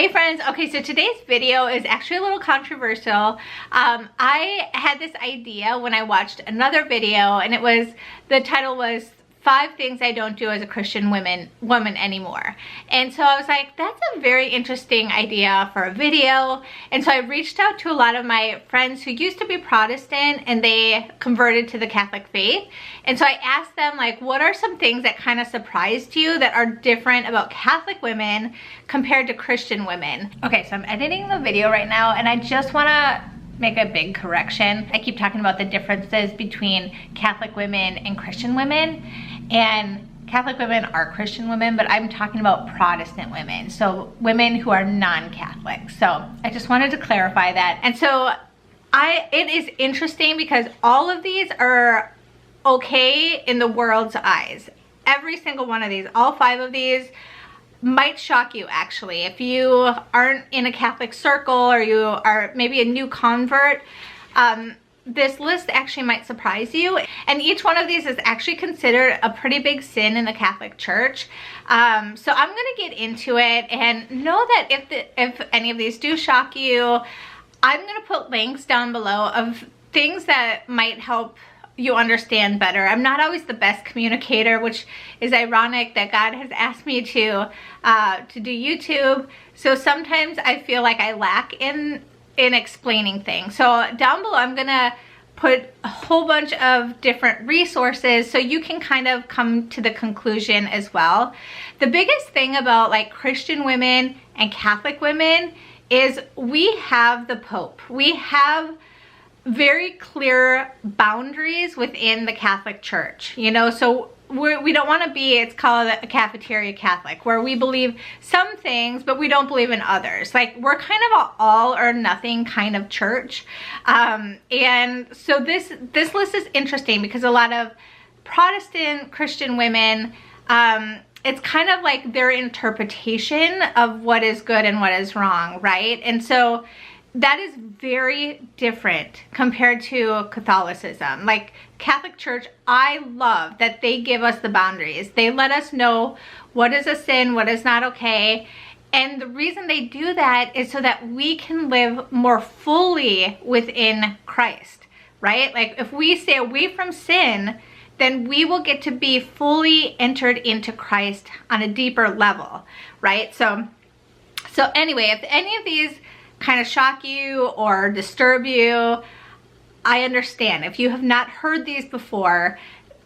Hey friends, okay, so today's video is actually a little controversial. I had this idea when I watched another video, and the title was 5 things I don't do as a Christian woman anymore. And so I was like, that's a very interesting idea for a video. And so I reached out to a lot of my friends who used to be Protestant and they converted to the Catholic faith. And so I asked them, like, what are some things that kind of surprised you that are different about Catholic women compared to Christian women? Okay, so I'm editing the video right now and I just want to make a big correction. I keep talking about the differences between Catholic women and Christian women, and Catholic women are Christian women, but I'm talking about Protestant women, so women who are non-Catholic. So I just wanted to clarify that. And so it is interesting because all of these are okay in the world's eyes. Every single one of these, all 5 of these, might shock you actually. If you aren't in a Catholic circle or you are maybe a new convert, this list actually might surprise you. And each one of these is actually considered a pretty big sin in the Catholic Church. So I'm gonna get into it, and know that if any of these do shock you, I'm gonna put links down below of things that might help you understand better. I'm not always the best communicator, which is ironic that God has asked me to do YouTube. So sometimes I feel like I lack in explaining things. So down below, I'm gonna put a whole bunch of different resources so you can kind of come to the conclusion as well. The biggest thing about like Christian women and Catholic women is we have the Pope. We have very clear boundaries within the Catholic Church, you know, so we don't want to be, it's called a cafeteria Catholic, where we believe some things but we don't believe in others. Like, we're kind of an all or nothing kind of church. And so this list is interesting because a lot of Protestant Christian women, it's kind of like their interpretation of what is good and what is wrong, right? And so that is very different compared to Catholicism. Like Catholic Church, I love that they give us the boundaries. They let us know what is a sin, what is not okay. And the reason they do that is so that we can live more fully within Christ, right? Like if we stay away from sin, then we will get to be fully entered into Christ on a deeper level, right? So anyway, if any of these kind of shock you or disturb you, I understand. If you have not heard these before,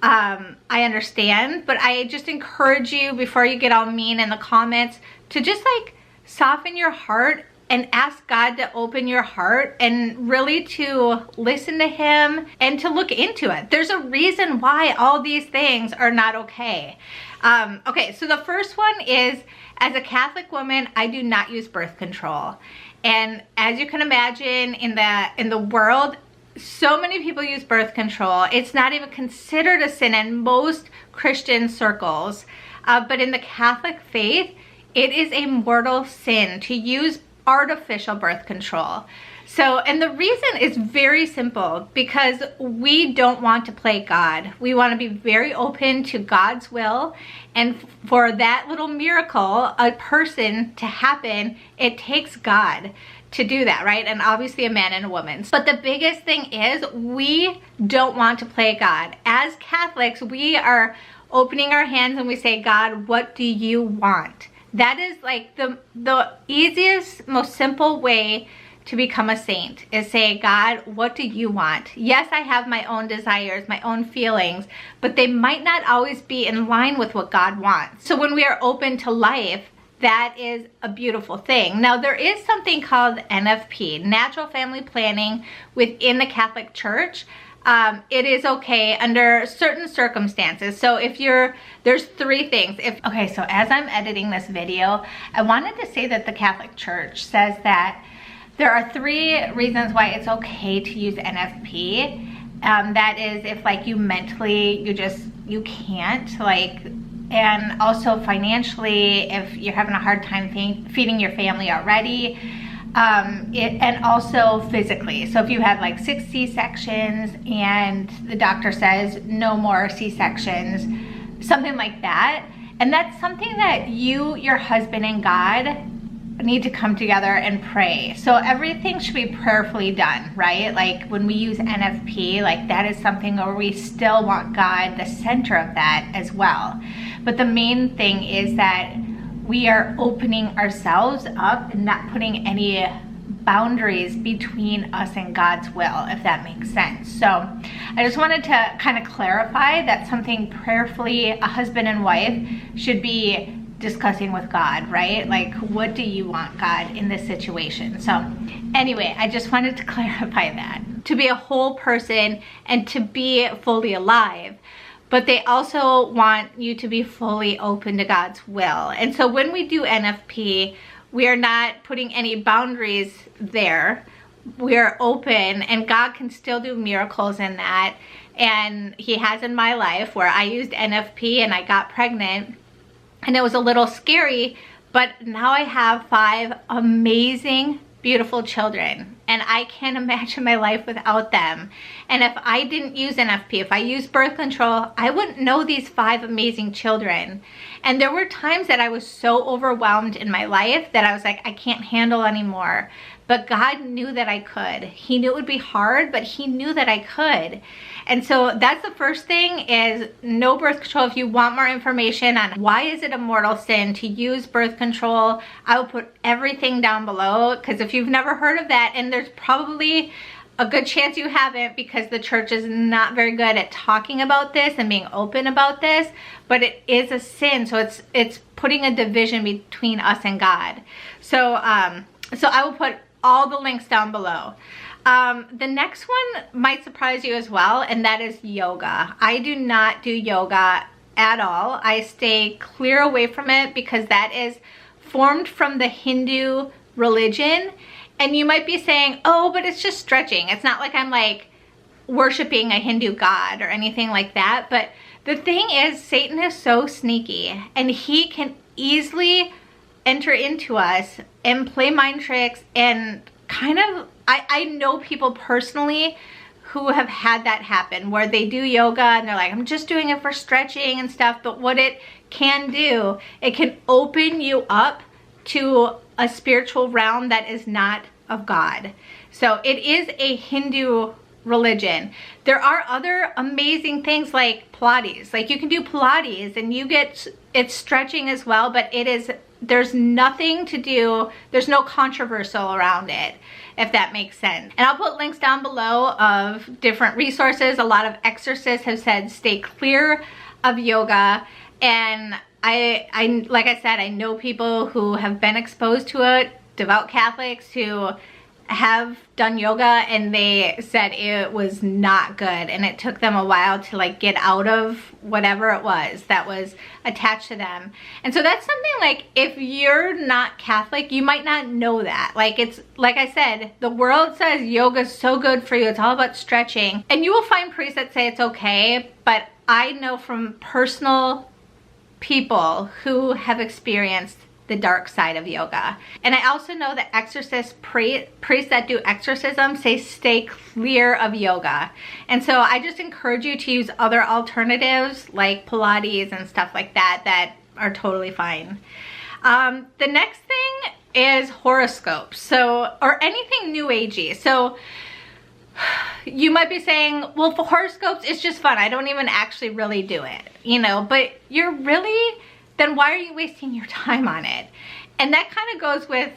I understand, but I just encourage you, before you get all mean in the comments, to just like soften your heart and ask God to open your heart and really to listen to Him and to look into it. There's a reason why all these things are not okay. Okay, so the first one is, as a Catholic woman, I do not use birth control. And as you can imagine, in the world, so many people use birth control. It's not even considered a sin in most Christian circles. But in the Catholic faith, it is a mortal sin to use artificial birth control. So, and the reason is very simple, because we don't want to play God. We want to be very open to God's will. And for that little miracle, a person to happen, it takes God to do that, right? And obviously a man and a woman. But the biggest thing is we don't want to play God. As Catholics, we are opening our hands and we say, God, what do you want? That is like the easiest, most simple way to become a saint, is say, God, what do you want? Yes, I have my own desires, my own feelings, but they might not always be in line with what God wants. So when we are open to life, that is a beautiful thing. Now, there is something called NFP, Natural Family Planning, within the Catholic Church. It is okay under certain circumstances. So there's 3 things. Okay, so as I'm editing this video, I wanted to say that the Catholic Church says that there are 3 reasons why it's okay to use NFP. That is if like you mentally, you can't, like, and also financially, if you're having a hard time feeding your family already, and also physically. So if you have like 6 C-sections and the doctor says no more C-sections, something like that. And that's something that you, your husband, and God need to come together and pray. So everything should be prayerfully done, right? Like when we use NFP, like that is something where we still want God the center of that as well. But the main thing is that we are opening ourselves up and not putting any boundaries between us and God's will, if that makes sense. So I just wanted to kind of clarify that something prayerfully a husband and wife should be discussing with God, right? Like, what do you want, God, in this situation? So anyway, I just wanted to clarify that. To be a whole person and to be fully alive, but they also want you to be fully open to God's will. And so when we do NFP, we are not putting any boundaries there. We are open, and God can still do miracles in that. And He has in my life, where I used NFP and I got pregnant, and it was a little scary, but now I have 5 amazing, beautiful children, and I can't imagine my life without them. And if I didn't use NFP, if I used birth control, I wouldn't know these 5 amazing children. And there were times that I was so overwhelmed in my life that I was like, I can't handle anymore. But God knew that I could. He knew it would be hard, but He knew that I could. And so that's the first thing, is no birth control. If you want more information on why is it a mortal sin to use birth control, I will put everything down below, because if you've never heard of that, and there's probably a good chance you haven't, because the church is not very good at talking about this and being open about this, but it is a sin. So it's putting a division between us and God. So so I will put all the links down below. The next one might surprise you as well, and that is yoga. I do not do yoga at all. I stay clear away from it because that is formed from the Hindu religion. And you might be saying, oh, but it's just stretching. It's not like I'm like worshiping a Hindu god or anything like that. But the thing is, Satan is so sneaky, and he can easily enter into us and play mind tricks. And kind of, I know people personally who have had that happen, where they do yoga and they're like, I'm just doing it for stretching and stuff. But what it can do, it can open you up to a spiritual realm that is not of God. So it is a Hindu religion. There are other amazing things like Pilates. Like you can do Pilates and you get, it's stretching as well, but it is, there's nothing to do, there's no controversial around it, if that makes sense. And I'll put links down below of different resources. A lot of exorcists have said stay clear of yoga, and I like I said, I know people who have been exposed to it, devout Catholics who have done yoga, and they said it was not good, and it took them a while to like get out of whatever it was that was attached to them. And so that's something, like, if you're not Catholic, you might not know that. Like, it's like I said, the world says yoga's so good for you, it's all about stretching, and you will find priests that say it's okay, but I know from personal people who have experienced the dark side of yoga. And I also know that exorcist priests that do exorcism say stay clear of yoga. And so I just encourage you to use other alternatives like Pilates and stuff like that that are totally fine. The next thing is horoscopes, so, or anything new agey. So you might be saying, well, for horoscopes, it's just fun. I don't even actually really do it, you know, but you're really, then why are you wasting your time on it? And that kind of goes with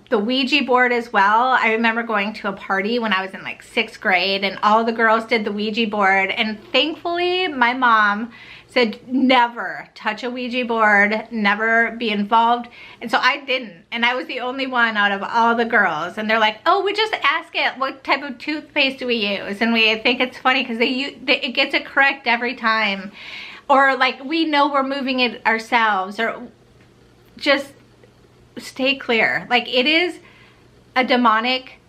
the Ouija board as well. I remember going to a party when I was in like 6th grade, and all the girls did the Ouija board, and thankfully my mom said never touch a Ouija board, never be involved. And so I didn't, and I was the only one out of all the girls. And they're like, oh, we just ask it what type of toothpaste do we use, and we think it's funny because it gets it correct every time. Or like, we know we're moving it ourselves, or just stay clear. Like, it is a demonic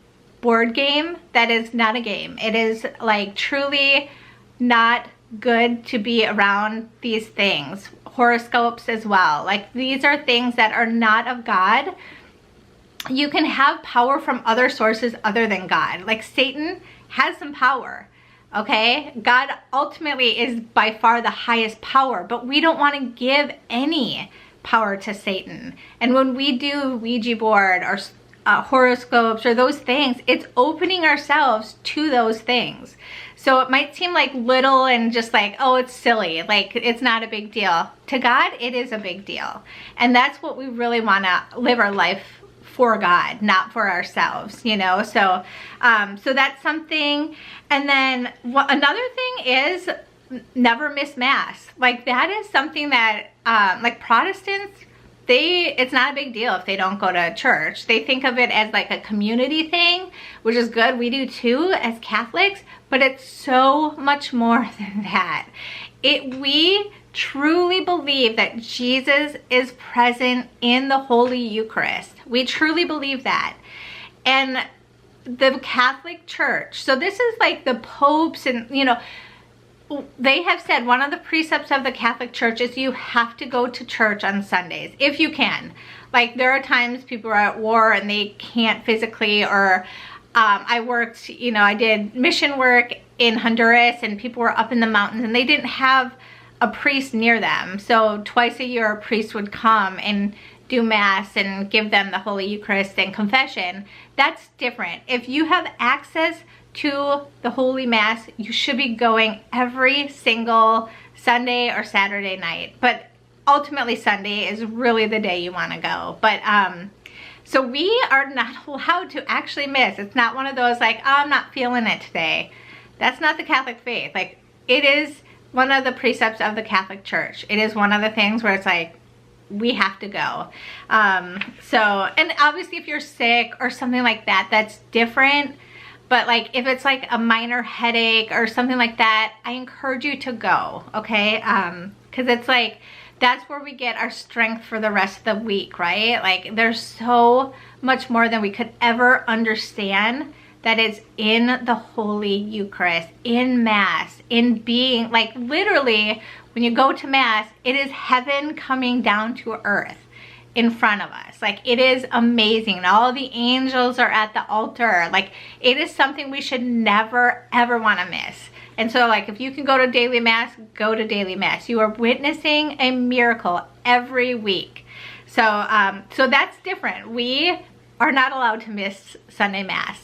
board game that is not a game. It is like truly not good to be around these things. Horoscopes as well. Like, these are things that are not of God. You can have power from other sources other than God. Like, Satan has some power. Okay, God ultimately is by far the highest power, but we don't want to give any power to Satan. And when we do Ouija board or horoscopes or those things, it's opening ourselves to those things. So it might seem like little and just like, oh, it's silly, like it's not a big deal. To God, it is a big deal. And that's what we really want to live our life for God, not for ourselves, you know? So, so that's something. And then another thing is never miss Mass. Like that is something that, like Protestants, it's not a big deal if they don't go to church. They think of it as like a community thing, which is good. We do too as Catholics, but it's so much more than that. We truly believe that Jesus is present in the Holy Eucharist. We truly believe that. And the Catholic Church, so this is like the popes and, you know, they have said one of the precepts of the Catholic Church is you have to go to church on Sundays, if you can. Like there are times people are at war and they can't physically, or I worked, you know, I did mission work in Honduras and people were up in the mountains and they didn't have a priest near them. So twice a year a priest would come and do Mass and give them the Holy Eucharist and confession. That's different. If you have access to the Holy Mass, you should be going every single Sunday or Saturday night. But ultimately Sunday is really the day you want to go. But so we are not allowed to actually miss. It's not one of those like, oh, I'm not feeling it today. That's not the Catholic faith. Like it is one of the precepts of the Catholic Church. It is one of the things where it's like, we have to go. So, and obviously if you're sick or something like that, that's different. But like if it's like a minor headache or something like that, I encourage you to go, okay? Because it's like, that's where we get our strength for the rest of the week, right? Like there's so much more than we could ever understand that is in the Holy Eucharist, in Mass, in being, like literally when you go to Mass, it is heaven coming down to earth in front of us. Like it is amazing. And all the angels are at the altar. Like it is something we should never ever want to miss. And so like if you can go to daily Mass, go to daily Mass. You are witnessing a miracle every week. So so that's different. We are not allowed to miss Sunday Mass.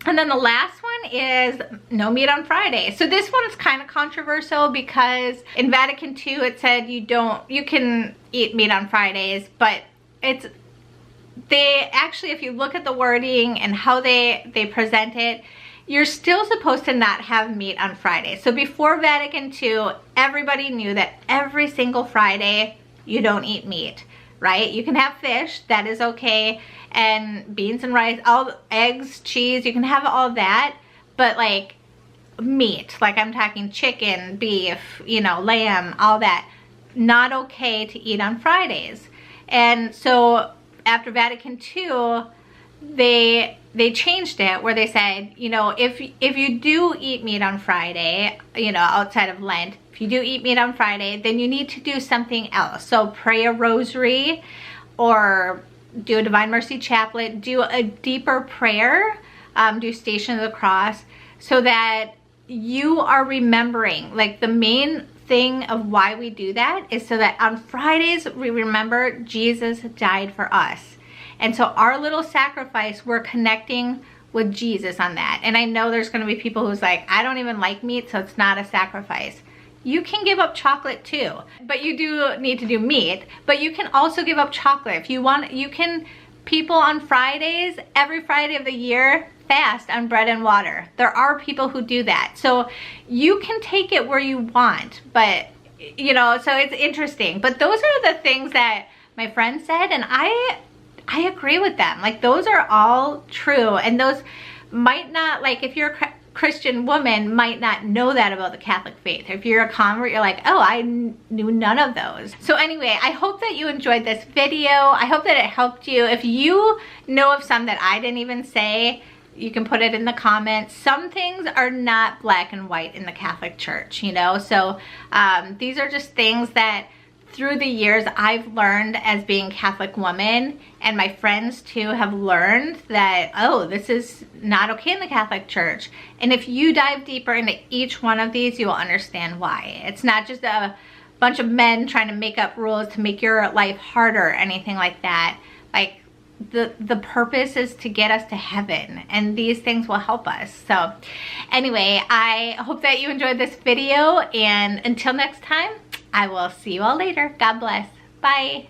And then the last one is no meat on Friday. So this one's kind of controversial because in Vatican II it said you can eat meat on Fridays, but they actually, if you look at the wording and how they present it, you're still supposed to not have meat on Friday. So before Vatican II, everybody knew that every single Friday you don't eat meat, right? You can have fish, that is okay, and beans and rice, all eggs, cheese, you can have all that, but like meat, like I'm talking chicken, beef, you know, lamb, all that, not okay to eat on Fridays. And so after Vatican II, they changed it where they said, you know, if you do eat meat on Friday, you know, outside of Lent, if you do eat meat on Friday, then you need to do something else. So pray a rosary or do a Divine Mercy Chaplet, do a deeper prayer, do Station of the Cross, so that you are remembering, like the main thing of why we do that is so that on Fridays we remember Jesus died for us. And so our little sacrifice, we're connecting with Jesus on that. And I know there's going to be people who's like, I don't even like meat, so it's not a sacrifice. You can give up chocolate too, but you do need to do meat, but you can also give up chocolate. If you want, people on Fridays, every Friday of the year, fast on bread and water. There are people who do that. So you can take it where you want, but you know, so it's interesting. But those are the things that my friend said, and I agree with them. Like those are all true, and those might not, like if you're a Christian woman, might not know that about the Catholic faith. If you're a convert, you're like, oh, I knew none of those. So anyway, I hope that you enjoyed this video. I hope that it helped you. If you know of some that I didn't even say, you can put it in the comments. Some things are not black and white in the Catholic Church, you know? So these are just things that through the years I've learned as being a Catholic woman, and my friends too have learned that, oh, this is not okay in the Catholic Church. And if you dive deeper into each one of these, you will understand why. It's not just a bunch of men trying to make up rules to make your life harder or anything like that. Like, the purpose is to get us to heaven, and these things will help us. So anyway, I hope that you enjoyed this video, and until next time, I will see you all later. God bless. Bye.